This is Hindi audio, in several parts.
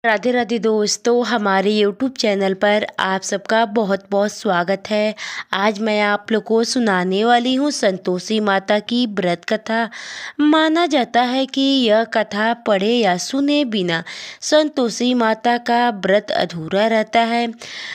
राधे राधे दोस्तों, हमारे YouTube चैनल पर आप सबका बहुत बहुत स्वागत है। आज मैं आप लोग को सुनाने वाली हूँ संतोषी माता की व्रत कथा। माना जाता है कि यह कथा पढ़े या सुने बिना संतोषी माता का व्रत अधूरा रहता है।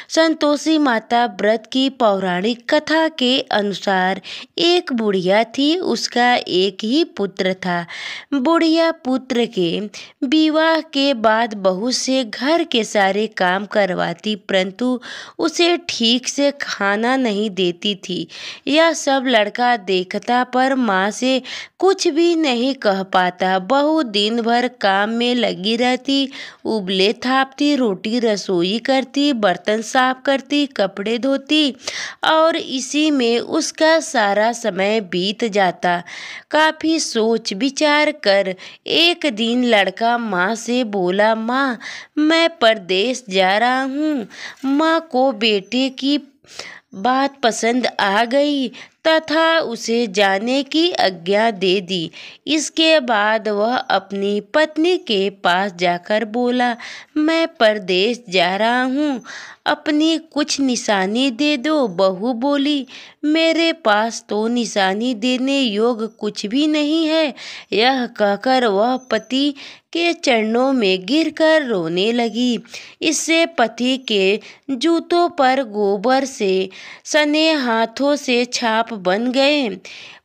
संतोषी माता व्रत की पौराणिक कथा के अनुसार एक बुढ़िया थी, उसका एक ही पुत्र था। बुढ़िया पुत्र के विवाह के बाद बहू से घर के सारे काम करवाती, परंतु उसे ठीक से खाना नहीं देती थी। यह सब लड़का देखता पर माँ से कुछ भी नहीं कह पाता। बहू दिन भर काम में लगी रहती, उबले थापती, रोटी रसोई करती, बर्तन साफ करती, कपड़े धोती और इसी में उसका सारा समय बीत जाता। काफी सोच विचार कर एक दिन लड़का माँ से बोला, माँ मैं परदेश जा रहा हूँ। माँ को बेटे की बात पसंद आ गई तथा उसे जाने की आज्ञा दे दी। इसके बाद वह अपनी पत्नी के पास जाकर बोला, मैं परदेश जा रहा हूँ, अपनी कुछ निशानी दे दो। बहू बोली, मेरे पास तो निशानी देने योग्य कुछ भी नहीं है। यह कहकर वह पति के चरणों में गिरकर रोने लगी। इससे पति के जूतों पर गोबर से सने हाथों से छाप बन गए।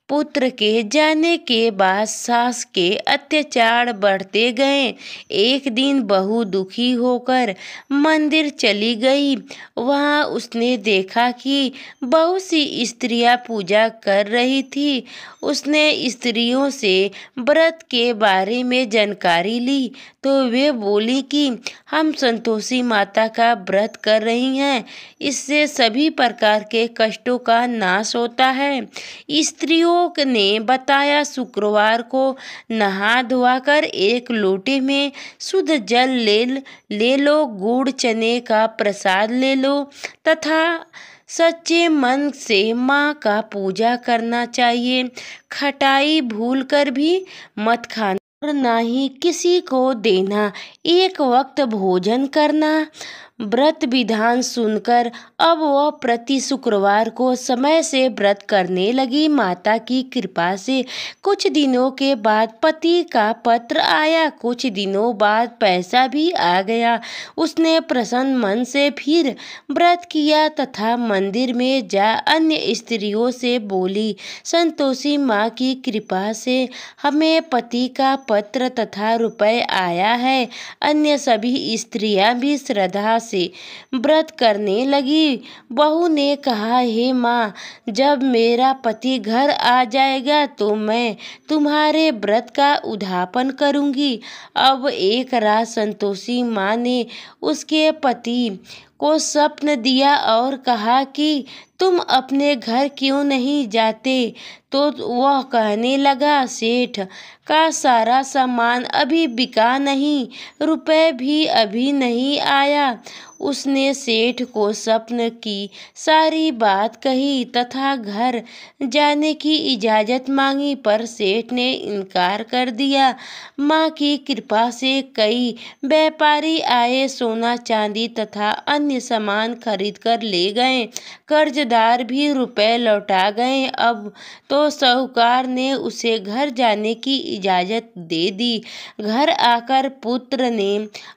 पुत्र के जाने के बाद सास के अत्याचार बढ़ते गए। एक दिन बहू दुखी होकर मंदिर चली गई। वहां उसने देखा कि बहुत सी स्त्रियां पूजा कर रही थी। उसने स्त्रियों से व्रत के बारे में जानकारी ली तो वे बोली कि हम संतोषी माता का व्रत कर रही हैं, इससे सभी प्रकार के कष्टों का नाश होता है। स्त्रियों ने बताया, शुक्रवार को नहा धोकर एक लोटे में शुद्ध जल ले लो, गुड़ चने का प्रसाद ले लो तथा सच्चे मन से माँ का पूजा करना चाहिए। खटाई भूलकर भी मत खाना और ना ही किसी को देना। एक वक्त भोजन करना। व्रत विधान सुनकर अब वह प्रति शुक्रवार को समय से व्रत करने लगी। माता की कृपा से कुछ दिनों के बाद पति का पत्र आया। कुछ दिनों बाद पैसा भी आ गया। उसने प्रसन्न मन से फिर व्रत किया तथा मंदिर में जा अन्य स्त्रियों से बोली, संतोषी माँ की कृपा से हमें पति का पत्र तथा रुपए आया है। अन्य सभी स्त्रियां भी श्रद्धा से व्रत करने लगी। बहू ने कहा, हे माँ, जब मेरा पति घर आ जाएगा तो मैं तुम्हारे व्रत का उद्यापन करूंगी। अब एक रात संतोषी माँ ने उसके पति को स्वप्न दिया और कहा कि तुम अपने घर क्यों नहीं जाते? तो वह कहने लगा, सेठ का सारा सामान अभी बिका नहीं, रुपए भी अभी नहीं आया। उसने सेठ को स्वप्न की सारी बात कही तथा घर जाने की इजाज़त मांगी, पर सेठ ने इनकार कर दिया। माँ की कृपा से कई व्यापारी आए, सोना चांदी तथा अन्य सामान खरीद कर ले गए। कर्जदार भी रुपए लौटा गए। अब तो साहूकार ने उसे घर जाने की इजाज़त दे दी। घर आकर पुत्र ने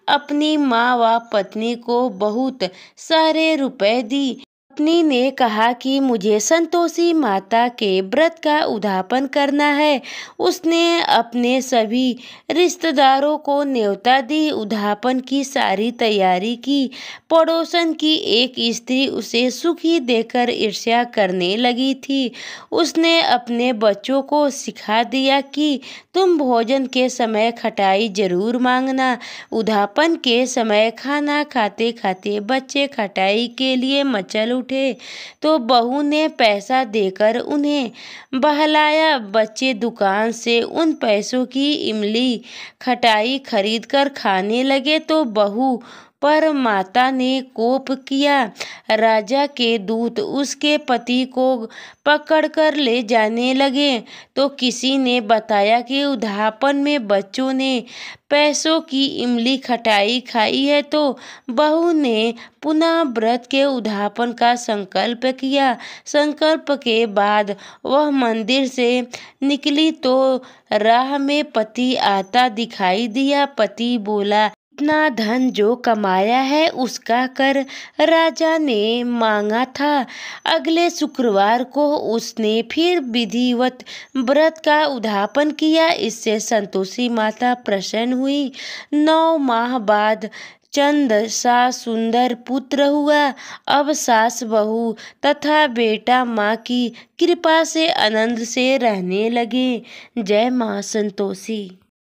अपनी माँ व पत्नी को बहुत सारे रुपए दी। पत्नी ने कहा कि मुझे संतोषी माता के व्रत का उद्यापन करना है। उसने अपने सभी रिश्तेदारों को न्योता दी, उद्यापन की सारी तैयारी की। पड़ोसन की एक स्त्री उसे सुखी देखकर ईर्ष्या करने लगी थी। उसने अपने बच्चों को सिखा दिया कि तुम भोजन के समय खटाई जरूर मांगना। उद्यापन के समय खाना खाते खाते बच्चे खटाई के लिए मचल उठे तो बहू ने पैसा देकर उन्हें बहलाया। बच्चे दुकान से उन पैसों की इमली खटाई खरीद कर खाने लगे तो बहू पर माता ने कोप किया। राजा के दूत उसके पति को पकड़कर ले जाने लगे तो किसी ने बताया कि उद्यापन में बच्चों ने पैसों की इमली खटाई खाई है, तो बहू ने पुनः व्रत के उद्यापन का संकल्प किया। संकल्प के बाद वह मंदिर से निकली तो राह में पति आता दिखाई दिया। पति बोला, इतना धन जो कमाया है उसका कर राजा ने मांगा था। अगले शुक्रवार को उसने फिर विधिवत व्रत का उद्यापन किया। इससे संतोषी माता प्रसन्न हुई। 9 माह बाद चंद सा सुंदर पुत्र हुआ। अब सास बहू तथा बेटा माँ की कृपा से आनंद से रहने लगे। जय माँ संतोषी।